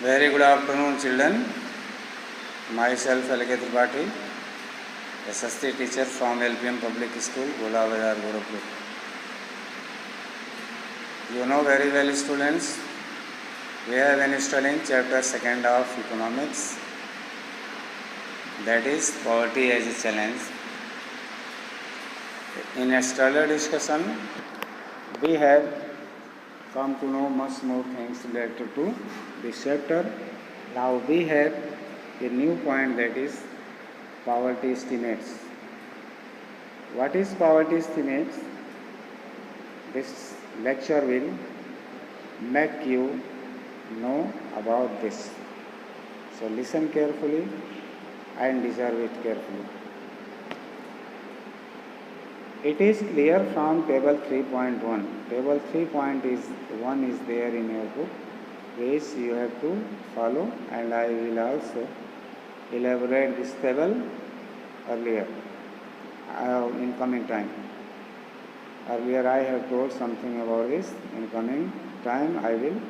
Very good afternoon, children. Myself, L.K. Tripathi, SST teacher from LPM Public School, Gola Bazar, Gorakhpur. You know very well, students, we have been studying chapter 2nd of economics, that is poverty as a challenge. In yesterday's discussion, we have come to know much more things related to this chapter. Now we have a new point, that is poverty estimates. What is poverty estimates? This lecture will make you know about this. So listen carefully and observe it carefully. It is clear from table 3.1. Table 3.1 is there in your book, which you have to follow, and I will also elaborate this table earlier in coming time. Earlier I have told something about this. In coming time I will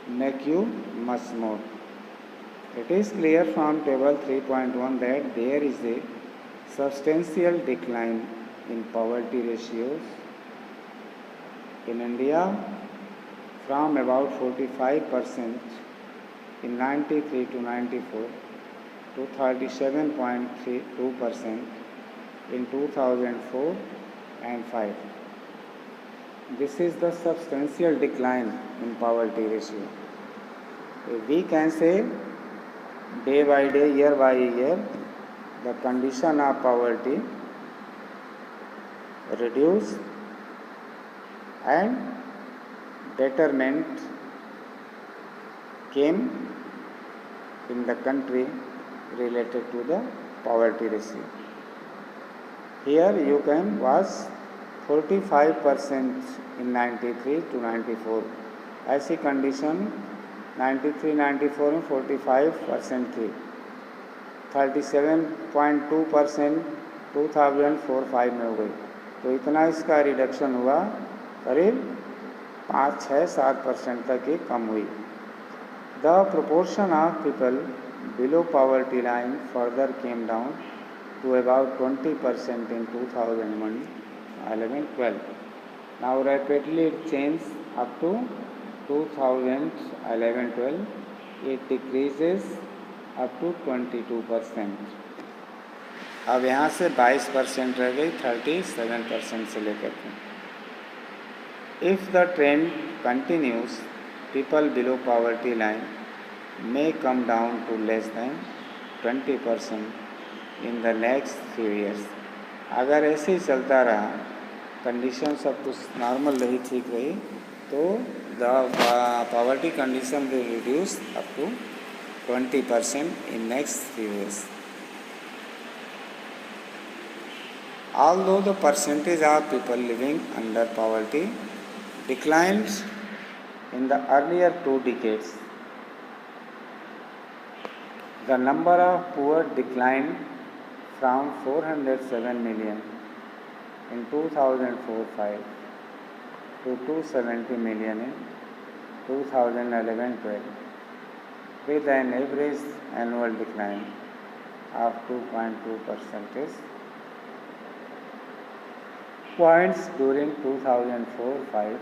make you much more. It is clear from table 3.1 that there is a substantial decline in poverty ratios in India from about 45% in 93 to 94 to 37.32% in 2004 and 5. This is the substantial decline in poverty ratio. We can say day by day, year by year, the condition of poverty reduced and betterment came in the country related to the poverty ratio. Here you can watch 45% in 93 to 94. ऐसी condition 93-94 में 45% थी. 37.2% 2004-5 में हो गई. तो इतना इसका reduction हुआ, करीब 5-6-7% तक ही कम हुई. The proportion of people below poverty line further came down to about 20% in 2011-12. Now rapidly it changed up to 2011-12. It decreases up to 22%. अब यहाँ से 22% रह गई 37% से लेकर के. If the trend continues, people below poverty line may come down to less than 20% in the next few years. अगर ऐसे ही चलता रहा, कंडीशन सब कुछ नॉर्मल रही, ठीक रही, तो the poverty condition will reduce up to 20% in next few years. Although the percentage of people living under poverty declined in the earlier 2 decades, the number of poor declined from 407 million in 2004-5 to 270 million in 2011-12, with an average annual decline of 2.2 percentage points during 2004-5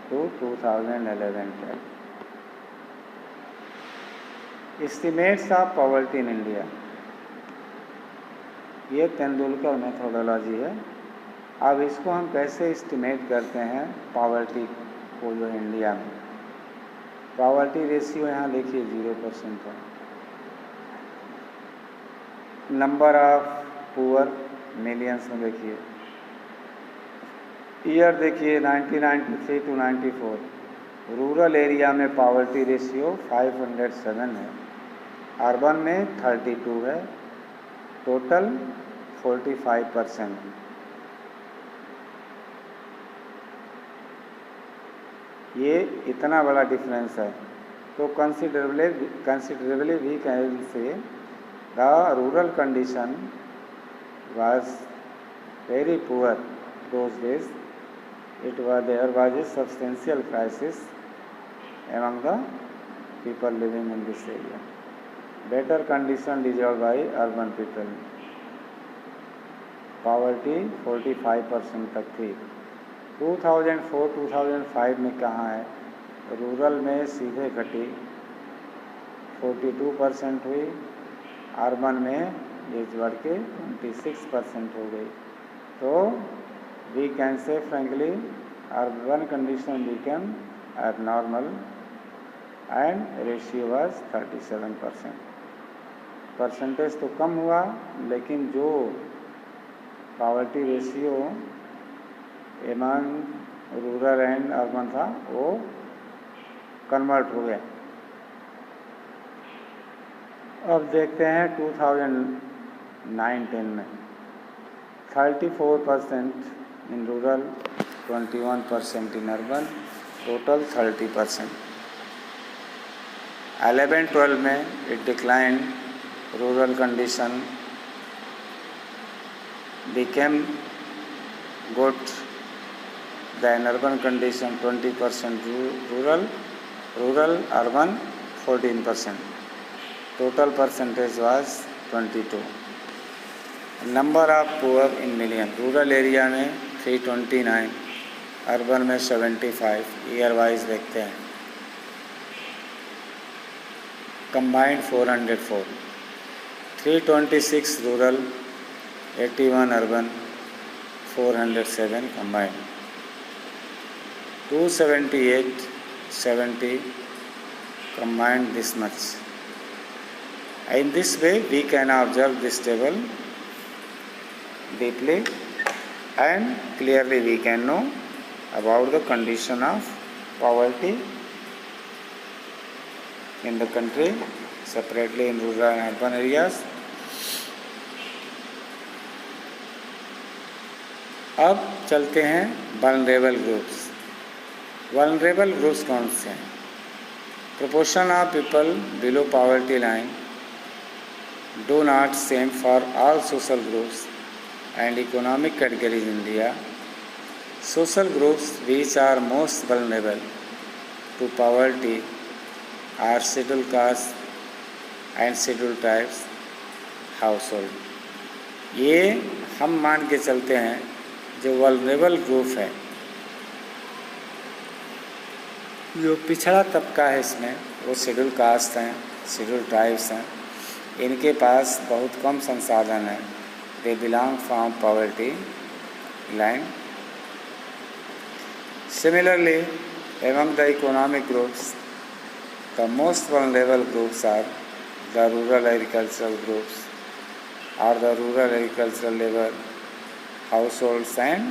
to 2011-12. Estimates of poverty in India. ये Tendulkar methodology है. अब इसको हम कैसे estimate करते हैं poverty को जो इंडिया में. पावर्टी रेशियो यहाँ देखिए 0% है. नंबर ऑफ पुअर मिलियंस में देखिए. ईयर देखिए 1993 to 94. रूरल एरिया में पावर्टी रेशियो 507 है. अर्बन में 32 है. टोटल 45%. ये इतना बड़ा डिफरेंस है. तो considerably we can say the rural condition was very poor those days. there was a substantial crisis among the people living in this area. Better condition deserved by urban people. Poverty 45% तक थी। 2004-2005 में कहाँ है? Rural में सीधे घटी 42% हुई, urban में ये बढ़ के 26% हो गई। तो we can say frankly urban condition become abnormal and ratio was 37%। Percentage तो कम हुआ, लेकिन जो poverty ratio among rural and urban था वो कन्वर्ट हो गया। अब देखते हैं 2009-10 में 34% in rural, 21% in urban, total 30%। 11-12 में it decline, rural condition became good, then urban condition 20% rural, urban 14%. Total percentage was 22. Number of poor in million, rural area में 329, अर्बन में 75, ईयर वाइज देखते हैं। Combined 404, 326 rural, 81 urban, 407 combined, 278, 70 combined this much. In this way we can observe this table deeply and clearly we can know about the condition of poverty in the country, separately in rural and urban areas. अब चलते हैं vulnerable groups. Vulnerable groups कौन से हैं? Proportion of people below poverty line do not same for all social groups and economic categories in India. Social groups which are most vulnerable to poverty are schedule caste and schedule tribes household. ये हम मान के चलते हैं जो vulnerable group है, जो पिछड़ा तबका है इसमें, वो शेड्यूल कास्ट हैं, शेड्यूल ट्राइब्स हैं। इनके पास बहुत कम संसाधन है। They belong from poverty line. Similarly among the economic groups the most vulnerable groups are the rural agricultural groups और the rural agricultural labour households and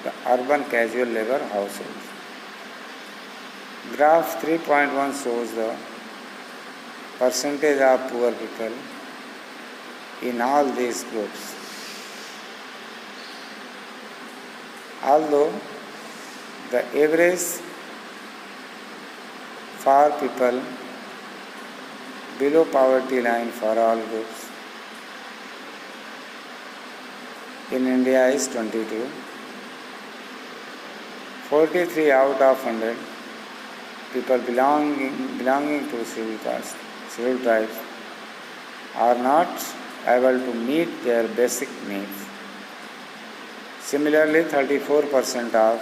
the urban casual labor households. Graph 3.1 shows the percentage of poor people in all these groups. Although the average for people below poverty line for all groups in India is 22. 43 out of 100 people belonging to scheduled caste, scheduled tribes are not able to meet their basic needs. Similarly, 34% of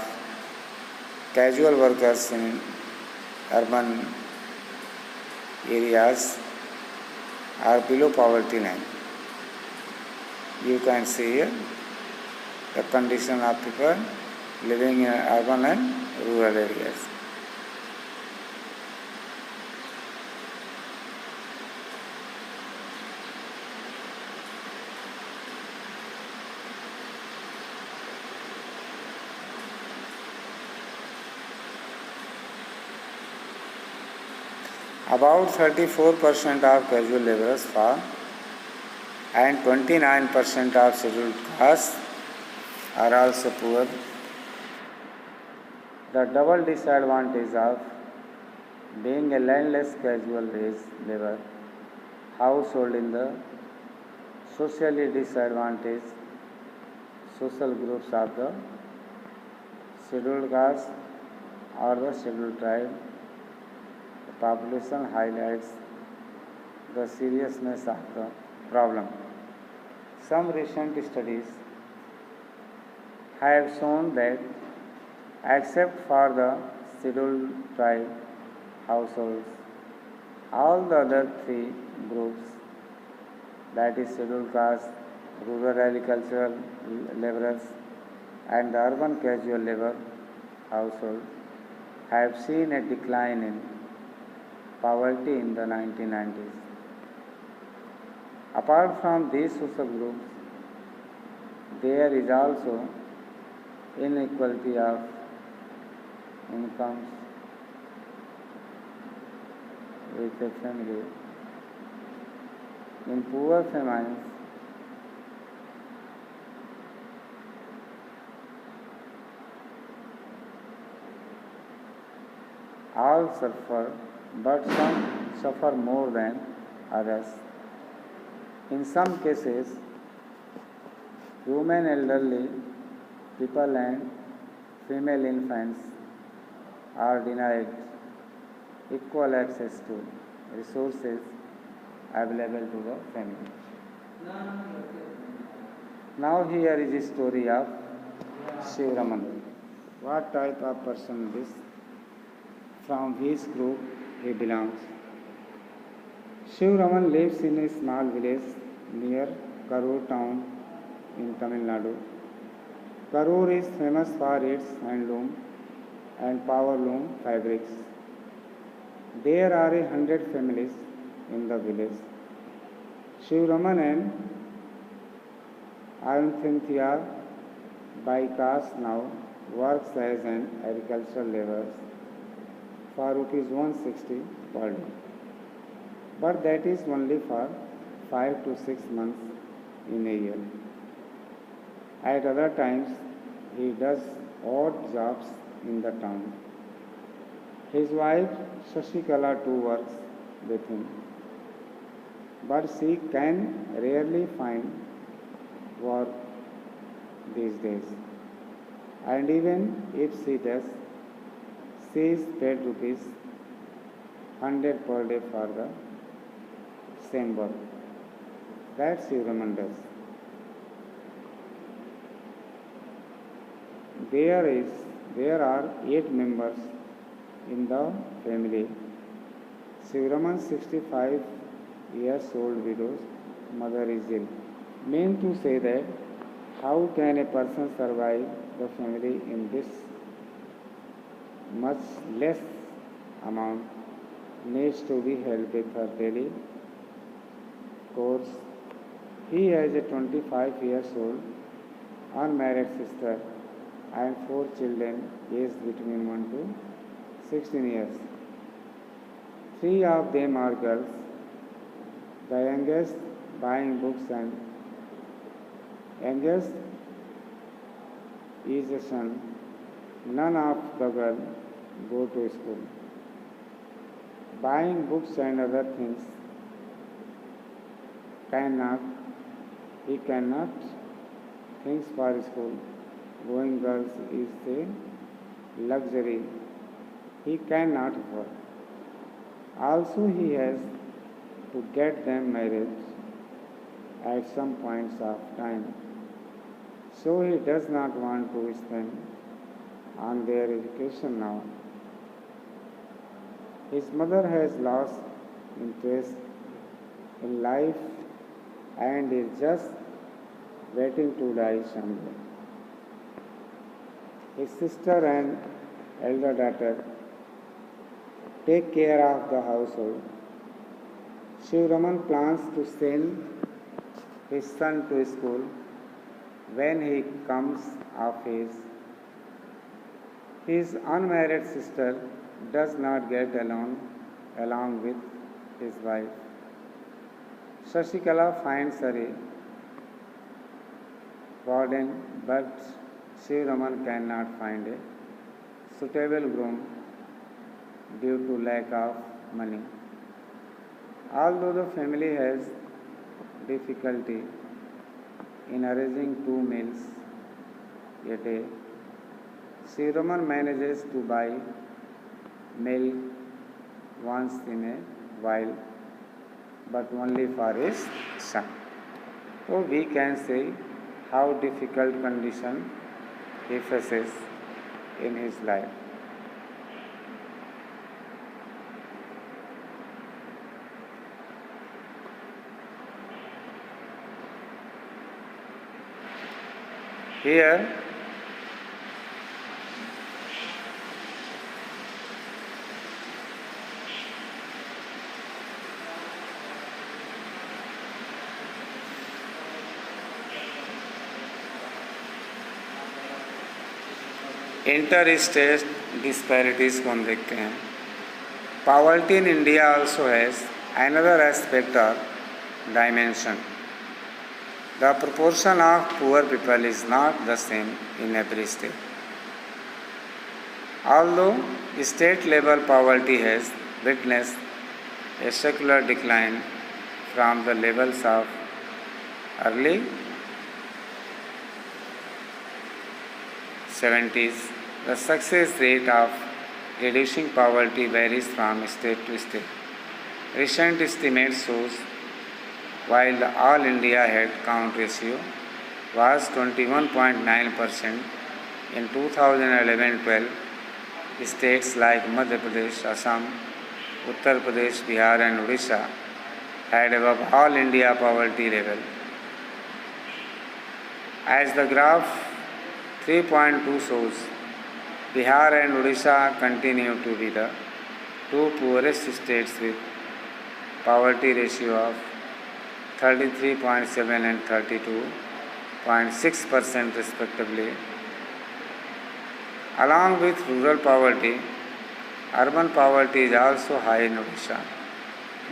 casual workers in urban areas are below poverty line. You can see here the condition of people living in urban and rural areas. About 34% of casual laborers farm and 29% of scheduled castes are also poor. The double disadvantage of being a landless casual wage labor household in the socially disadvantaged social groups of the scheduled caste or the scheduled tribe The population highlights the seriousness of the problem. Some recent studies have shown that except for the scheduled tribe households, all the other three groups, that is scheduled caste, rural agricultural laborers, and the urban casual labor household, have seen a decline in poverty in the 1990s. Apart from these social groups, there is also inequality of incomes with a family. In poor families, all suffer, but some suffer more than others. In some cases, women, elderly people, and female infants are denied equal access to resources available to the family. Now here is a story of Shiv Raman. What type of person is this? From which group he belongs? Shiv Raman lives in a small village near Karur town in Tamil Nadu. Karur is famous for its handloom and power loom fabrics. There are 100 families in the village. Shiv Raman and Ayunthinthia by caste now works as an agricultural laborer for rupees 160 per day. But that is only for 5 to 6 months in a year. At other times, he does odd jobs in the town. His wife Shashikala too works with him, but she can rarely find work these days. And even if she does, she is paid rupees 100 per day for the same work. That Shiv Raman does. There are 8 members in the family. Shiv Raman's 65 years old widow's mother is ill. Mean to say that how can a person survive the family in this much less amount needs to be helped with her daily course. He has a 25 years old unmarried sister and 4 children aged between 1 to 16 years. 3 of them are girls. The youngest buying books and youngest is a son. None of the girls go to school. Buying books and other things he cannot things for school. Going girls is a luxury he cannot afford. Also, he has to get them married at some points of time. So he does not want to spend on their education now. His mother has lost interest in life and is just waiting to die someday. His sister and elder daughter take care of the household. Shiv Raman plans to send his son to school when he comes of age. His unmarried sister does not get along with his wife. Shashikala finds her a warden, but Shiv Raman cannot find a suitable groom due to lack of money. Although the family has difficulty in arranging 2 meals a day, Shiv Raman manages to buy milk, once in a while, but only for his son. So we can say how difficult condition he faces in his life. Here inter state disparities को हम देखते हैं. Poverty in India also has another aspect or dimension. The proportion of poor people is not the same in every state. Although state level poverty has witnessed a secular decline from the levels of early 70s, the success rate of reducing poverty varies from state to state. Recent estimates shows while the all India head count ratio was 21.9% in 2011-12, states like Madhya Pradesh, Assam, Uttar Pradesh, Bihar and Odisha had above all India poverty level. As the graph 3.2 shows, Bihar and Odisha continue to be the two poorest states with poverty ratio of 33.7 and 32.6% respectively. Along with rural poverty, urban poverty is also high in Odisha,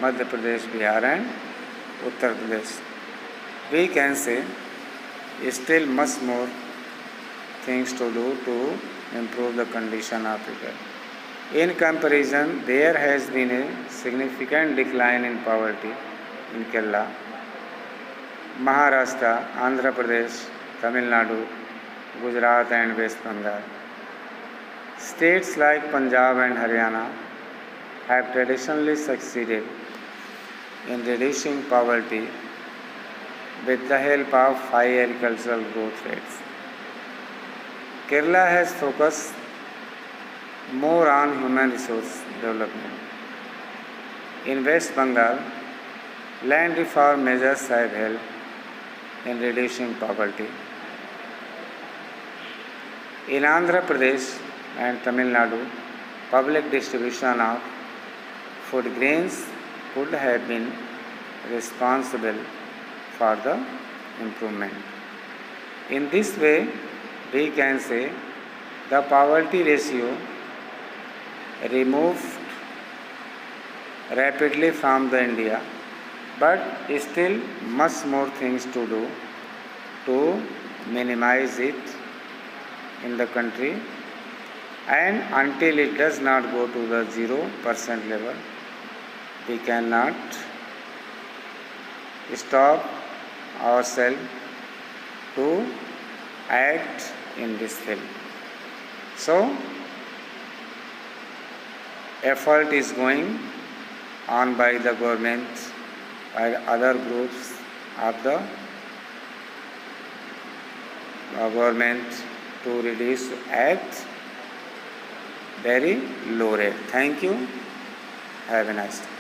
Madhya Pradesh, Bihar and Uttar Pradesh. We can say still much more things to do to improve the condition of people. In comparison, there has been a significant decline in poverty in Kerala, Maharashtra, Andhra Pradesh, Tamil Nadu, Gujarat and West Bengal. States like Punjab and Haryana have traditionally succeeded in reducing poverty with the help of high agricultural growth rates. Kerala has focused more on human resource development. In West Bengal, land reform measures have helped in reducing poverty. In Andhra Pradesh and Tamil Nadu, public distribution of food grains could have been responsible for the improvement. In this way, we can say the poverty ratio removed rapidly from the India, but still much more things to do to minimize it in the country, and until it does not go to the 0% level, we cannot stop ourselves to act in this field. So, effort is going on by the government, by other groups of the government to reduce at very low rate. Thank you. Have a nice day.